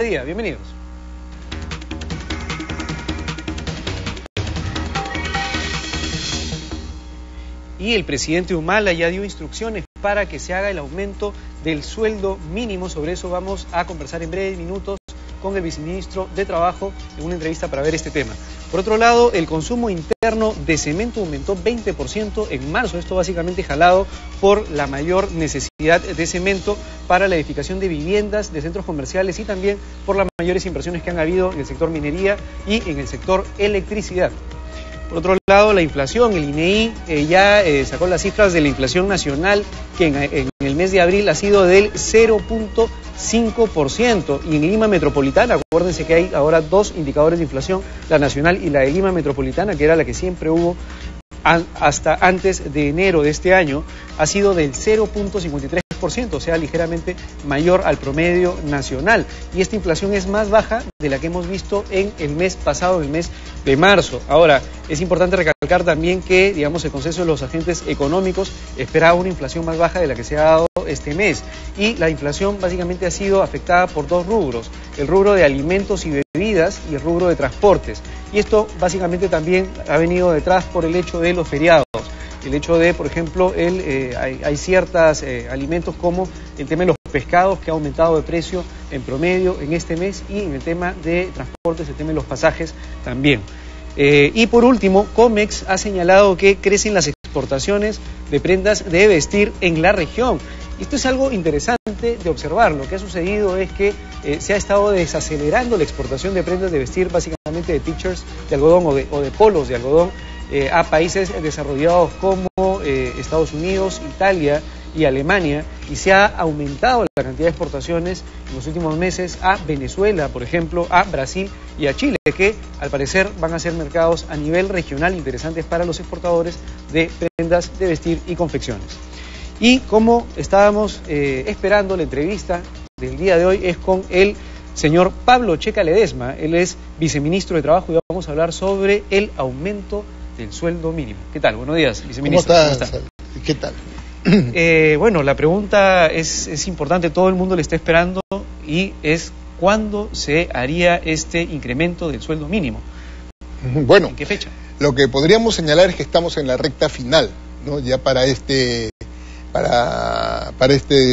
día. Bienvenidos. Y el presidente Humala ya dio instrucciones para que se haga el aumento del sueldo mínimo. Sobre eso vamos a conversar en breves minutos con el viceministro de Trabajo en una entrevista para ver este tema. Por otro lado, el consumo interno de cemento aumentó 20% en marzo. Esto básicamente jalado por la mayor necesidad de cemento para la edificación de viviendas, de centros comerciales y también por las mayores inversiones que han habido en el sector minería y en el sector electricidad. Por otro lado, la inflación, el INEI ya sacó las cifras de la inflación nacional, que en el mes de abril ha sido del 0.5%. Y en Lima Metropolitana, acuérdense que hay ahora dos indicadores de inflación, la nacional y la de Lima Metropolitana, que era la que siempre hubo hasta antes de enero de este año, ha sido del 0.53%, o sea, ligeramente mayor al promedio nacional. Y esta inflación es más baja de la que hemos visto en el mes pasado, el mes de marzo. Ahora, es importante recalcar también que, digamos, el consenso de los agentes económicos esperaba una inflación más baja de la que se ha dado este mes. Y la inflación básicamente ha sido afectada por dos rubros, el rubro de alimentos y bebidas y el rubro de transportes. Y esto básicamente también ha venido detrás por el hecho de los feriados. El hecho de, por ejemplo, hay ciertos alimentos como el tema de los pescados, que ha aumentado de precio en promedio en este mes, y en el tema de transportes, el tema de los pasajes también. Y por último, Comex ha señalado que crecen las exportaciones de prendas de vestir en la región. Esto es algo interesante de observar. Lo que ha sucedido es que se ha estado desacelerando la exportación de prendas de vestir, básicamente de t-shirts de algodón o de polos de algodón, a países desarrollados como Estados Unidos, Italia y Alemania, y se ha aumentado la cantidad de exportaciones en los últimos meses a Venezuela, por ejemplo, a Brasil y a Chile, que al parecer van a ser mercados a nivel regional interesantes para los exportadores de prendas de vestir y confecciones. Y como estábamos esperando, la entrevista del día de hoy es con el señor Pablo Checa Ledesma. Él es viceministro de Trabajo y vamos a hablar sobre el aumento del sueldo mínimo. ¿Qué tal? Buenos días, viceministro. ¿Cómo está? ¿Qué tal? Bueno, la pregunta es importante, todo el mundo le está esperando, y es ¿cuándo se haría este incremento del sueldo mínimo? Bueno, ¿en qué fecha? Lo que podríamos señalar es que estamos en la recta final, ¿no? Ya para este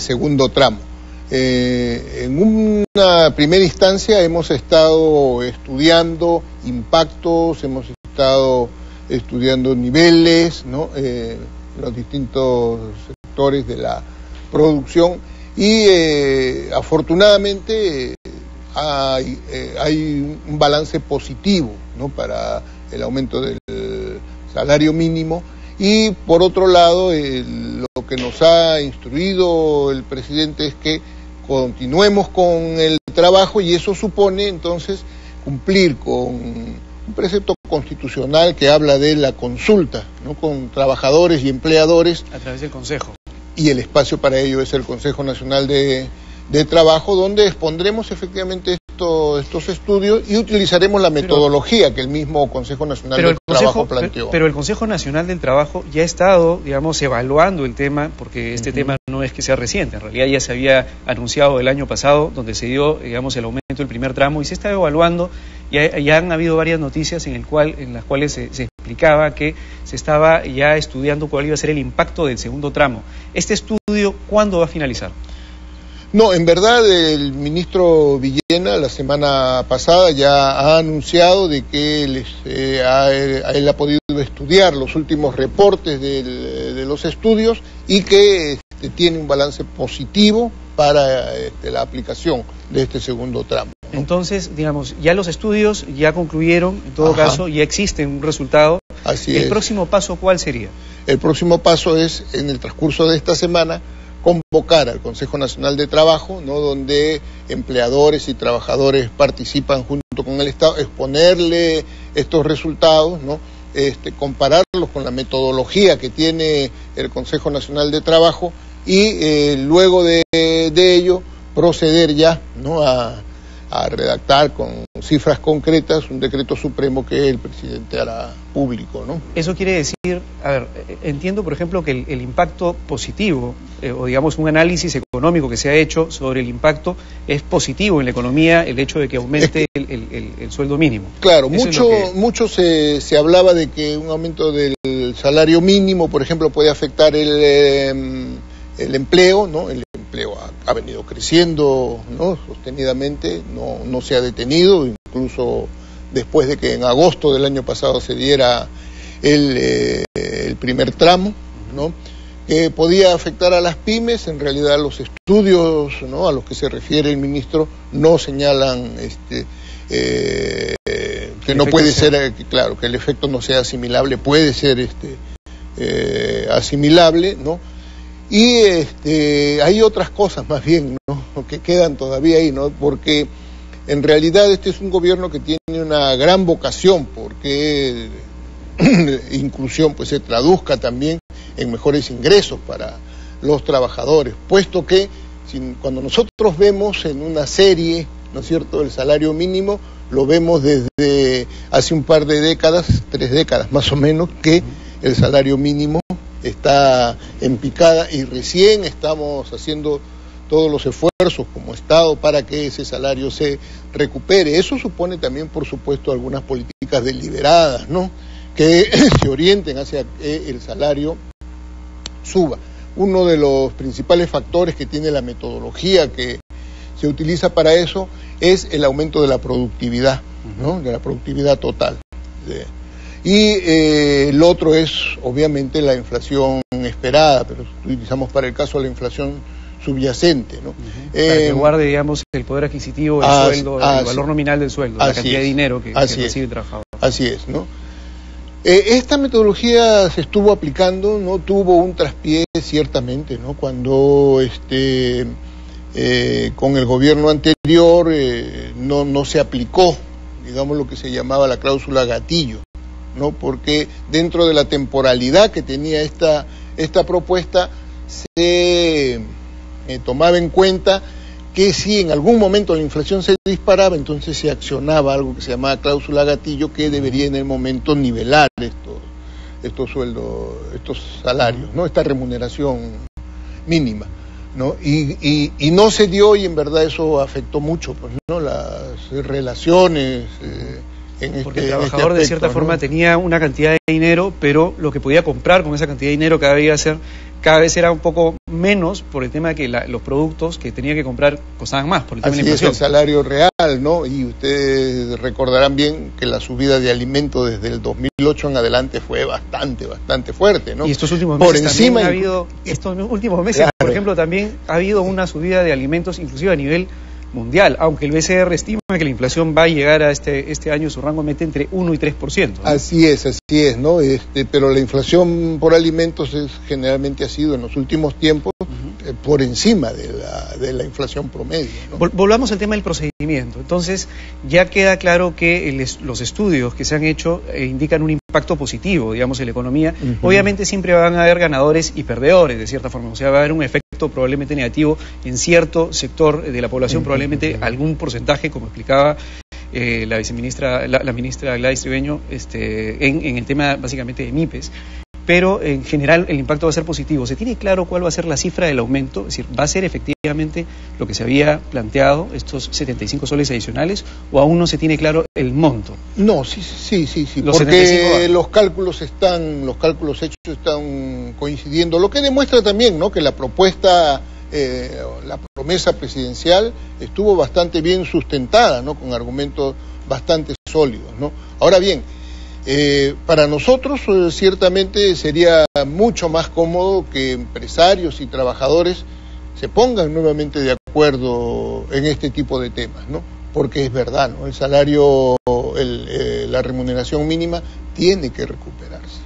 segundo tramo. En una primera instancia hemos estado estudiando impactos, hemos estado estudiando niveles, ¿no? Los distintos sectores de la producción, y afortunadamente hay un balance positivo, ¿no? Para el aumento del salario mínimo. Y por otro lado, lo que nos ha instruido el presidente es que continuemos con el trabajo, y eso supone entonces cumplir con un precepto constitucional que habla de la consulta, ¿no? Con trabajadores y empleadores a través del Consejo. Y el espacio para ello es el Consejo Nacional de Trabajo, donde expondremos efectivamente estos estudios y utilizaremos la metodología que el mismo Consejo Nacional del Trabajo planteó. Pero el Consejo Nacional del Trabajo ya ha estado, digamos, evaluando el tema, porque este tema no es que sea reciente, en realidad ya se había anunciado el año pasado, donde se dio, digamos, el aumento del primer tramo, y se está evaluando. Ya han habido varias noticias en las cuales se explicaba que se estaba ya estudiando cuál iba a ser el impacto del segundo tramo. ¿Este estudio cuándo va a finalizar? No, en verdad el ministro Villena la semana pasada ya ha anunciado de que él ha podido estudiar los últimos reportes de los estudios, y que tiene un balance positivo para la aplicación de este segundo tramo, ¿no? Entonces, digamos, ya los estudios ya concluyeron, en todo caso, ya existe un resultado. Así es. ¿El próximo paso cuál sería? El próximo paso es, en el transcurso de esta semana, convocar al Consejo Nacional de Trabajo, ¿no? Donde empleadores y trabajadores participan junto con el Estado, exponerle estos resultados, ¿no? Compararlos con la metodología que tiene el Consejo Nacional de Trabajo, y luego de ello proceder ya, ¿no? a a redactar con cifras concretas un decreto supremo que el presidente hará público, ¿no? Eso quiere decir, a ver, entiendo por ejemplo que el impacto positivo, o digamos un análisis económico que se ha hecho sobre el impacto es positivo en la economía, el hecho de que aumente el sueldo mínimo. Claro, mucho se hablaba de que un aumento del salario mínimo, por ejemplo, puede afectar el empleo, ¿no? El empleo ha venido creciendo, ¿no? Sostenidamente, no se ha detenido, incluso después de que en agosto del año pasado se diera el primer tramo, ¿no? Que podía afectar a las pymes. En realidad los estudios, ¿no?, a los que se refiere el ministro no señalan que no puede ser, claro, que el efecto no sea asimilable, puede ser asimilable, ¿no? Y hay otras cosas más bien, ¿no?, que quedan todavía ahí, ¿no? Porque en realidad este es un gobierno que tiene una gran vocación porque inclusión pues se traduzca también en mejores ingresos para los trabajadores, puesto que cuando nosotros vemos en una serie, ¿no es cierto?, el salario mínimo, lo vemos desde hace un par de décadas, 3 décadas más o menos, que el salario mínimo está en picada y recién estamos haciendo todos los esfuerzos como Estado para que ese salario se recupere. Eso supone también, por supuesto, algunas políticas deliberadas, ¿no?, que se orienten hacia que el salario suba. Uno de los principales factores que tiene la metodología que se utiliza para eso es el aumento de la productividad, ¿no?, de la productividad total. Y el otro es, obviamente, la inflación esperada, pero utilizamos para el caso de la inflación subyacente, ¿no? Para que guarde, digamos, el poder adquisitivo, el sueldo, el valor nominal del sueldo, la cantidad de dinero que recibe el trabajador. Así es, ¿no? Esta metodología se estuvo aplicando, no tuvo un traspié ciertamente, ¿no? Cuando con el gobierno anterior no se aplicó, digamos, lo que se llamaba la cláusula gatillo, ¿no? Porque dentro de la temporalidad que tenía esta propuesta se tomaba en cuenta que si en algún momento la inflación se disparaba, entonces se accionaba algo que se llamaba cláusula gatillo, que debería en el momento nivelar estos sueldos, estos salarios, ¿no?, esta remuneración mínima, ¿no? Y no se dio, y en verdad eso afectó mucho, pues, ¿no?, las relaciones porque el trabajador de cierta forma tenía una cantidad de dinero, pero lo que podía comprar con esa cantidad de dinero cada vez era un poco menos, por el tema de que los productos que tenía que comprar costaban más por el tema de la inflación. Así es, el salario real, ¿no? Y ustedes recordarán bien que la subida de alimentos desde el 2008 en adelante fue bastante fuerte, ¿no? Y estos últimos meses por ejemplo, también ha habido una subida de alimentos, inclusive a nivel mundial, aunque el BCR estima que la inflación va a llegar a este año, su rango mete entre 1 y 3%, ¿no? Así es, ¿no? Pero la inflación por alimentos generalmente ha sido en los últimos tiempos por encima de la inflación promedio, ¿no? Volvamos al tema del procedimiento. Entonces, ya queda claro que los estudios que se han hecho indican un impacto positivo, digamos, en la economía. Obviamente siempre van a haber ganadores y perdedores, de cierta forma. O sea, va a haber un efecto probablemente negativo en cierto sector de la población, probablemente algún porcentaje, como explicaba la viceministra, la ministra Gladys Trigueño, en el tema básicamente de MIPES. Pero en general el impacto va a ser positivo. ¿Se tiene claro cuál va a ser la cifra del aumento? Es decir, ¿va a ser efectivamente lo que se había planteado, estos 75 soles adicionales, o aún no se tiene claro el monto? No, sí, porque los cálculos hechos están coincidiendo, lo que demuestra también, ¿no?, que la propuesta, la promesa presidencial estuvo bastante bien sustentada, ¿no?, con argumentos bastante sólidos, ¿no? Ahora bien, para nosotros ciertamente sería mucho más cómodo que empresarios y trabajadores se pongan nuevamente de acuerdo en este tipo de temas, ¿no? Porque es verdad, ¿no?, el salario, la remuneración mínima tiene que recuperarse,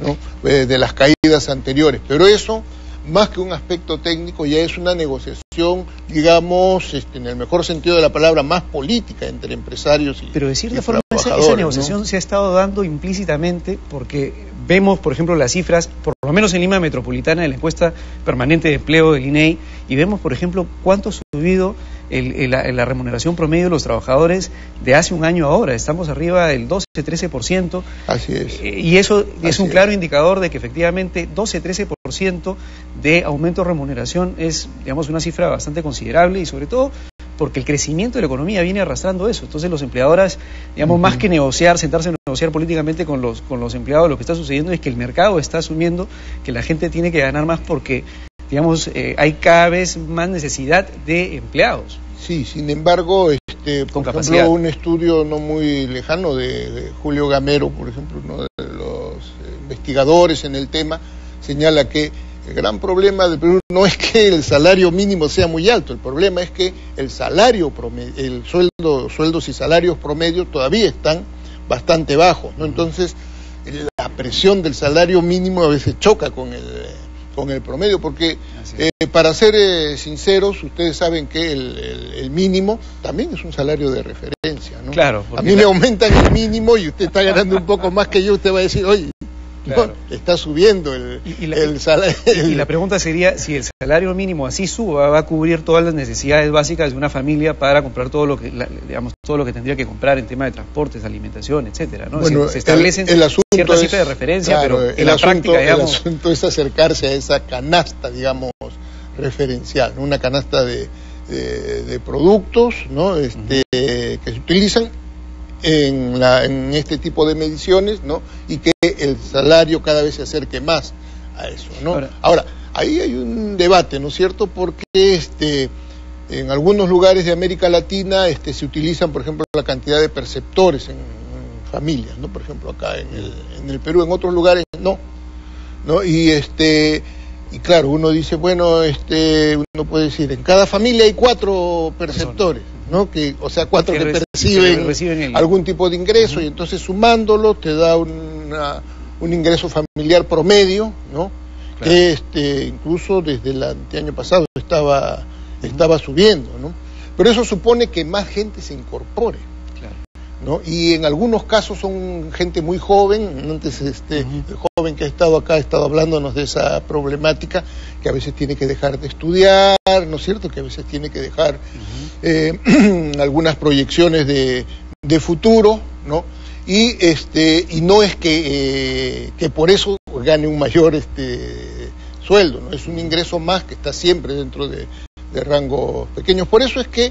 ¿no?, de las caídas anteriores, pero eso, más que un aspecto técnico, ya es una negociación, digamos, en el mejor sentido de la palabra, más política entre empresarios y trabajadores. Pero de cierta forma esa negociación, ¿no?, se ha estado dando implícitamente, porque vemos, por ejemplo, las cifras, por lo menos en Lima Metropolitana, en la encuesta permanente de empleo del INEI, y vemos, por ejemplo, cuánto ha subido la remuneración promedio de los trabajadores de hace un año a ahora. Estamos arriba del 12-13%. Así es. Y eso es un claro indicador de que efectivamente 12-13% de aumento de remuneración es, digamos, una cifra bastante considerable, y sobre todo porque el crecimiento de la economía viene arrastrando eso. Entonces los empleadores, digamos, más que negociar, sentarse a negociar políticamente con los empleados, lo que está sucediendo es que el mercado está asumiendo que la gente tiene que ganar más porque, digamos, hay cada vez más necesidad de empleados. Sí, sin embargo, por ejemplo, un estudio no muy lejano de Julio Gamero, por ejemplo, uno de los investigadores en el tema, señala que el gran problema de Perú no es que el salario mínimo sea muy alto, el problema es que el salario promedio, sueldos y salarios promedio todavía están bastante bajos, ¿no? Entonces, la presión del salario mínimo a veces choca con el promedio, porque para ser sinceros, ustedes saben que el mínimo también es un salario de referencia, ¿no? Claro. A mí me aumentan el mínimo y usted está ganando un poco más que yo, usted va a decir, oye, claro, no, está subiendo el salario. Y la pregunta sería, si el salario mínimo así suba, va a cubrir todas las necesidades básicas de una familia para comprar todo lo que, digamos, todo lo que tendría que comprar en tema de transportes, alimentación, etcétera, ¿no? Bueno, se establecen ciertas cifras de referencia, claro, pero en la práctica, digamos... El asunto es acercarse a esa canasta, digamos, referencial, ¿no? Una canasta de productos, ¿no? Que se utilizan en este tipo de mediciones, ¿no? Y que el salario cada vez se acerque más a eso, ¿no? Ahora, ahí hay un debate, ¿no es cierto? Porque en algunos lugares de América Latina se utilizan, por ejemplo, la cantidad de perceptores en familias, ¿no? Por ejemplo, acá en el Perú, en otros lugares no. Y claro, uno dice, bueno, uno puede decir, en cada familia hay 4 perceptores, ¿no? O sea, 4 que reciben algún tipo de ingreso, y entonces sumándolo te da un ingreso familiar promedio, ¿no? Claro. Que incluso desde el año pasado estaba subiendo, ¿no? Pero eso supone que más gente se incorpore, ¿no? Y en algunos casos son gente muy joven. Antes el joven que ha estado acá ha estado hablándonos de esa problemática, que a veces tiene que dejar de estudiar, ¿no es cierto? Que a veces tiene que dejar algunas proyecciones de futuro, ¿no? Y no es que por eso gane un mayor sueldo, ¿no? Es un ingreso más que está siempre dentro de rangos pequeños. Por eso es que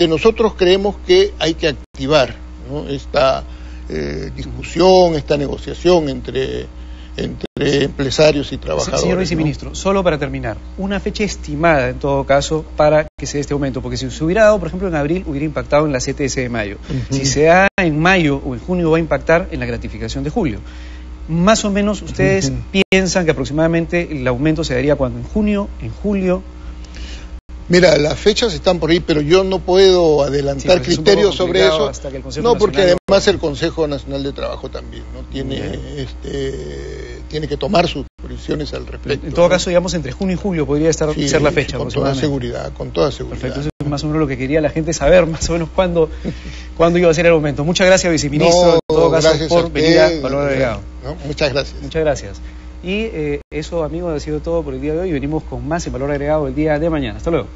nosotros creemos que hay que activar, ¿no? Esta discusión, esta negociación entre empresarios y trabajadores. Señor viceministro, ¿no? Solo para terminar, una fecha estimada en todo caso para que se dé este aumento, porque si se hubiera dado, por ejemplo, en abril, hubiera impactado en la CTS de mayo. Si se da en mayo o en junio, va a impactar en la gratificación de julio. Más o menos, ¿ustedes piensan que aproximadamente el aumento se daría cuando? ¿En junio, en julio? Mira, las fechas están por ahí, pero yo no puedo adelantar criterios sobre eso. No, porque además el Consejo Nacional de Trabajo también, ¿no? Tiene que tomar sus posiciones al respecto. En todo caso, digamos, entre junio y julio podría ser la fecha. Con toda seguridad. Perfecto, eso es más o menos lo que quería la gente saber, más o menos cuándo iba a ser el aumento. Muchas gracias, viceministro, en todo caso, por venir a Valor Agregado. Muchas gracias. Muchas gracias. Y eso, amigos, ha sido todo por el día de hoy. Venimos con más en Valor Agregado el día de mañana. Hasta luego.